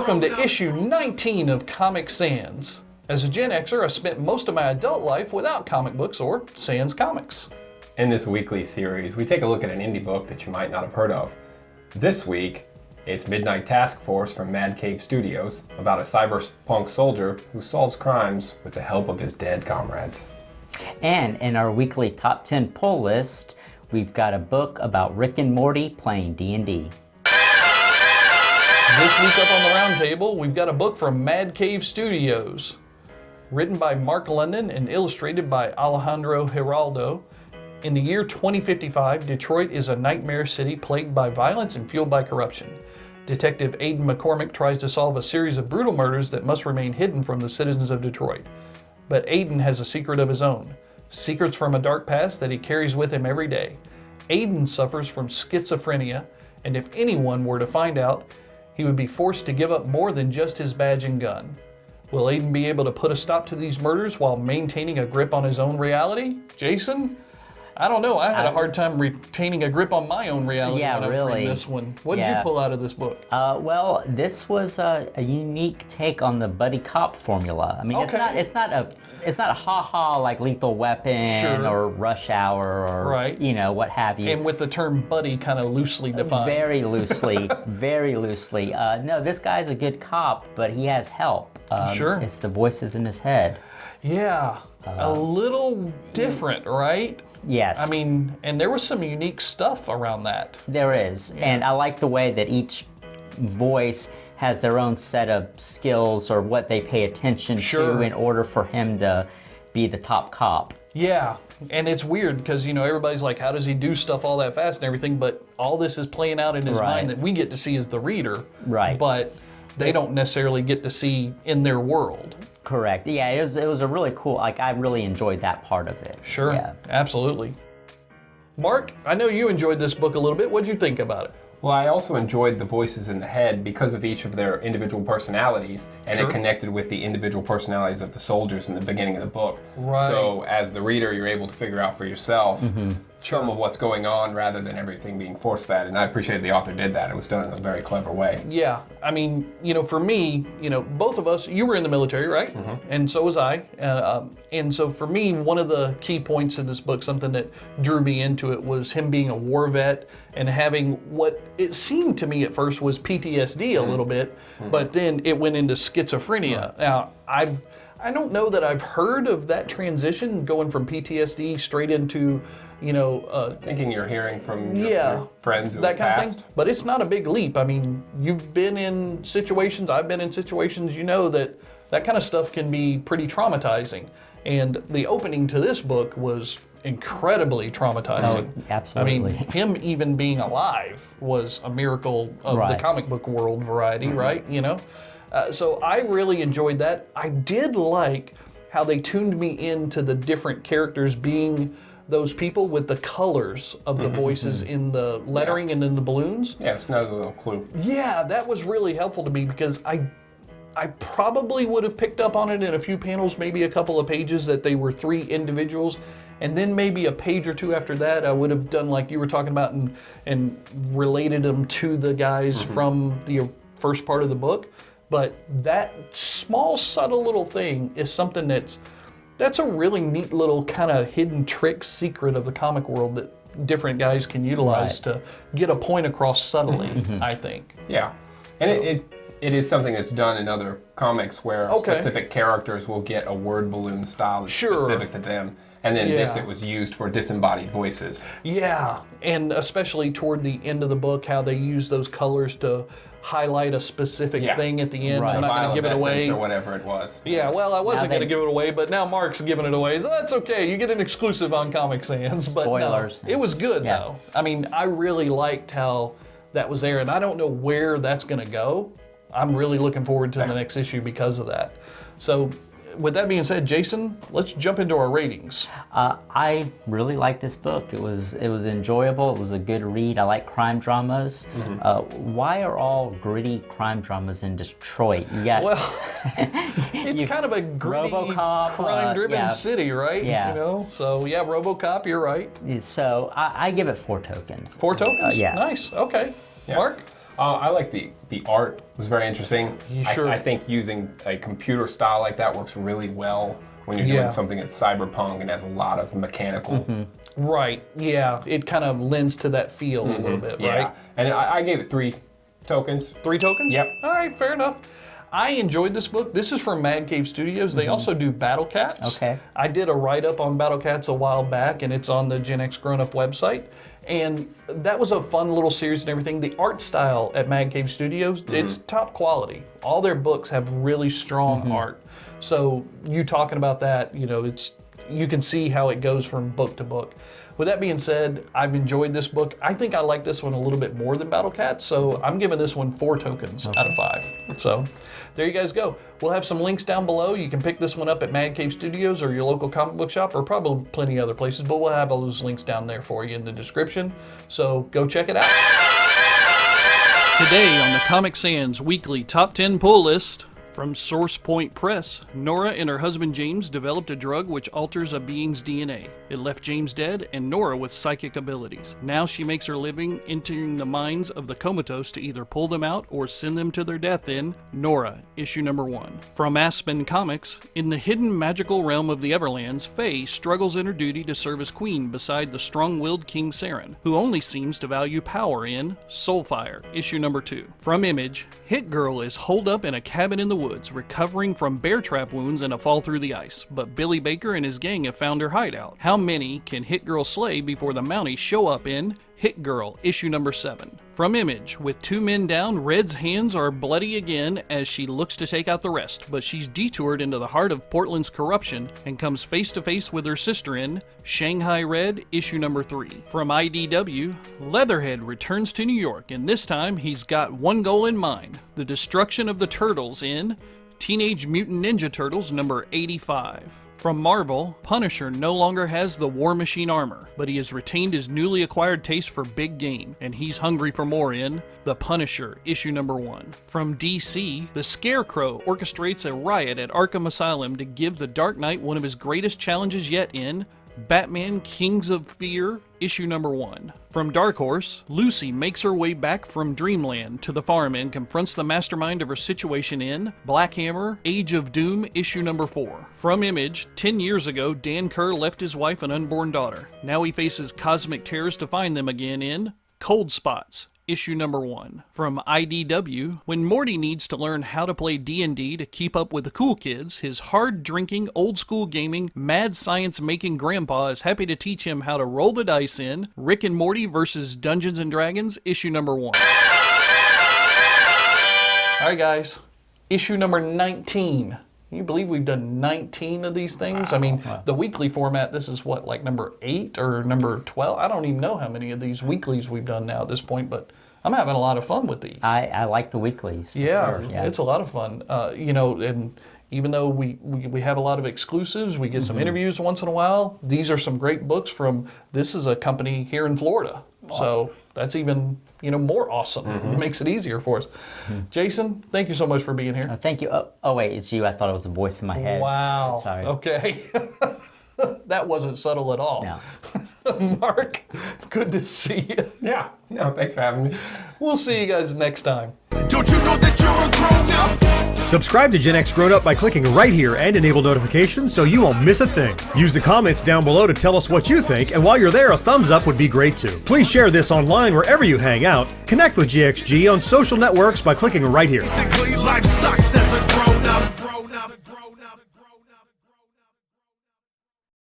Welcome to issue 19 of Comic Sans. As a Gen Xer, I spent most of my adult life without comic books or sans comics. In this weekly series, we take a look at an indie book that you might not have heard of. This week, it's Midnight Task Force from Mad Cave Studios, about a cyberpunk soldier who solves crimes with the help of his dead comrades. And in our weekly top 10 pull list, we've got a book about Rick and Morty playing D&D. This week up on the round table, we've got a book from Mad Cave Studios. Written by Mark London and illustrated by Alejandro Giraldo. In the year 2055, Detroit is a nightmarish city plagued by violence and fueled by corruption. Detective Aiden McCormick tries to solve a series of brutal murders that must remain hidden from the citizens of Detroit. But Aiden has a secret of his own. Secrets from a dark past that he carries with him every day. Aiden suffers from schizophrenia, and if anyone were to find out, he would be forced to give up more than just his badge and gun. Will Aiden be able to put a stop to these murders while maintaining a grip on his own reality? Jason? I don't know. I had a hard time retaining a grip on my own reality when I was reading this one. What did you pull out of this book? Well, this was a unique take on the buddy cop formula. I mean, it's not a ha-ha like Lethal Weapon or Rush Hour or you know, what have you. And with the term buddy kind of loosely defined. Very loosely, very loosely. No, this guy's a good cop, but he has help. It's the voices in his head. Yeah, a little different, right? Yes. I mean, and there was some unique stuff around that. There is, and I like the way that each voice has their own set of skills or what they pay attention to in order for him to be the top cop. Yeah, and it's weird because, you know, everybody's like, how does he do stuff all that fast and everything? But all this is playing out in his mind that we get to see as the reader. Right. But they don't necessarily get to see in their world. Correct. Yeah, it was a really cool, like, I really enjoyed that part of it. Sure, yeah. Absolutely. Mark, I know you enjoyed this book a little bit. What did you think about it? Well, I also enjoyed the voices in the head because of each of their individual personalities, and it connected with the individual personalities of the soldiers in the beginning of the book. Right. So as the reader, you're able to figure out for yourself some of what's going on rather than everything being force fed, and I appreciated the author did that. It was done in a very clever way. Yeah, I mean, you know, for me, you know, both of us, you were in the military, right? And so was I. And so for me, one of the key points in this book, something that drew me into it, was him being a war vet and having what it seemed to me at first was PTSD a little bit, but then it went into schizophrenia. Now, I don't know that I've heard of that transition going from PTSD straight into, you know, Thinking you're hearing from your friends who that kind passed. of thing. But it's not a big leap. I mean, you've been in situations, I've been in situations, you know that kind of stuff can be pretty traumatizing. And the opening to this book was incredibly traumatizing. Oh, absolutely. I mean, him even being alive was a miracle of the comic book world variety, right? You know? So I really enjoyed that. I did like how they tuned me into the different characters being those people with the colors of the voices in the lettering and in the balloons. Yeah, it's another little clue. Yeah, that was really helpful to me because I probably would have picked up on it in a few panels, maybe a couple of pages, that they were three individuals. And then maybe a page or two after that, I would have done like you were talking about and related them to the guys from the first part of the book. But that small, subtle little thing is something that's a really neat little kind of hidden trick secret of the comic world that different guys can utilize to get a point across subtly, I think. Yeah, and it is something that's done in other comics where specific characters will get a word balloon style that's specific to them. And then this, it was used for disembodied voices. Yeah, and especially toward the end of the book, how they use those colors to highlight a specific thing at the end. I'm not going to give it away. Or whatever it was. Yeah, well, I wasn't going to give it away, but now Mark's giving it away. So that's okay. You get an exclusive on Comic Sans. But spoilers. No, it was good, though. I mean, I really liked how that was there, and I don't know where that's going to go. I'm really looking forward to the next issue because of that. So, with that being said, Jason, let's jump into our ratings. I really liked this book. It was enjoyable. It was a good read. I like crime dramas. Why are all gritty crime dramas in Detroit? You got it's kind of a gritty, RoboCop, crime-driven city, right? Yeah. You know, so yeah, RoboCop. You're right. So I give it 4 tokens. 4 tokens. Yeah. Nice. Okay. Yeah. Mark. I like the art was very interesting. Sure. I think using a computer style like that works really well when you're doing something that's cyberpunk and has a lot of mechanical. Right, yeah. It kind of lends to that feel a little bit, right? And I gave it 3 tokens. 3 tokens? Yep. All right, fair enough. I enjoyed this book. This is from Mad Cave Studios. They also do Battle Cats. Okay. I did a write-up on Battle Cats a while back, and it's on the GenXGrownUp website. And that was a fun little series and everything. The art style at Mad Cave Studios, it's top quality. All their books have really strong art. So you talking about that, you know, you can see how it goes from book to book. With that being said, I've enjoyed this book. I think I like this one a little bit more than Battle Cats, so I'm giving this one 4 tokens out of 5. So there you guys go. We'll have some links down below. You can pick this one up at Mad Cave Studios or your local comic book shop, or probably plenty of other places, but we'll have all those links down there for you in the description. So go check it out. Today on the Comic Sans Weekly Top 10 Pull List, from Source Point Press, Nora and her husband James developed a drug which alters a being's DNA. It left James dead and Nora with psychic abilities. Now she makes her living entering the minds of the comatose to either pull them out or send them to their death in Nora, issue number 1. From Aspen Comics, in the hidden magical realm of the Everlands, Faye struggles in her duty to serve as queen beside the strong-willed King Saren, who only seems to value power in Soulfire, issue number 2. From Image, Hit Girl is holed up in a cabin in the woods, recovering from bear trap wounds and a fall through the ice, but Billy Baker and his gang have found her hideout. How many can Hit Girl slay before the Mounties show up in Hit Girl, issue number 7. From Image, with 2 men down, Red's hands are bloody again as she looks to take out the rest, but she's detoured into the heart of Portland's corruption and comes face to face with her sister in Shanghai Red, issue number 3. From IDW, Leatherhead returns to New York, and this time he's got one goal in mind: the destruction of the Turtles in Teenage Mutant Ninja Turtles number 85. From Marvel, Punisher no longer has the War Machine armor, but he has retained his newly acquired taste for big game, and he's hungry for more in The Punisher, issue number 1. From DC, the Scarecrow orchestrates a riot at Arkham Asylum to give the Dark Knight one of his greatest challenges yet in Batman Kings of Fear, issue number 1. From Dark Horse, Lucy makes her way back from Dreamland to the farm and confronts the mastermind of her situation in Black Hammer, Age of Doom, issue number 4. From Image, 10 years ago, Dan Kerr left his wife and unborn daughter. Now he faces cosmic terrors to find them again in Cold Spots, issue number 1. From IDW, when Morty needs to learn how to play D&D to keep up with the cool kids, his hard-drinking, old-school gaming, mad science-making grandpa is happy to teach him how to roll the dice in Rick and Morty vs. Dungeons & Dragons, issue number 1. Alright guys, issue number 19. Can you believe we've done 19 of these things? Wow. I mean, the weekly format, this is what, like number 8 or number 12? I don't even know how many of these weeklies we've done now at this point, but I'm having a lot of fun with these. I like the weeklies. Yeah, sure. It's a lot of fun. You know, and even though we have a lot of exclusives, we get some interviews once in a while, these are some great books from, this is a company here in Florida. Wow. So that's even, you know, more awesome. It makes it easier for us. Jason, thank you so much for being here. Thank you. Oh, wait, it's you. I thought it was a voice in my head. Wow. Sorry. Okay. That wasn't subtle at all. No. Mark, good to see you. Yeah. No, thanks for having me. We'll see you guys next time. Don't you know that you're a grown-up? Subscribe to GenXGrownUp by clicking right here and enable notifications so you won't miss a thing. Use the comments down below to tell us what you think, and while you're there, a thumbs up would be great too. Please share this online wherever you hang out. Connect with GXG on social networks by clicking right here. Basically, life sucks as a grown-up.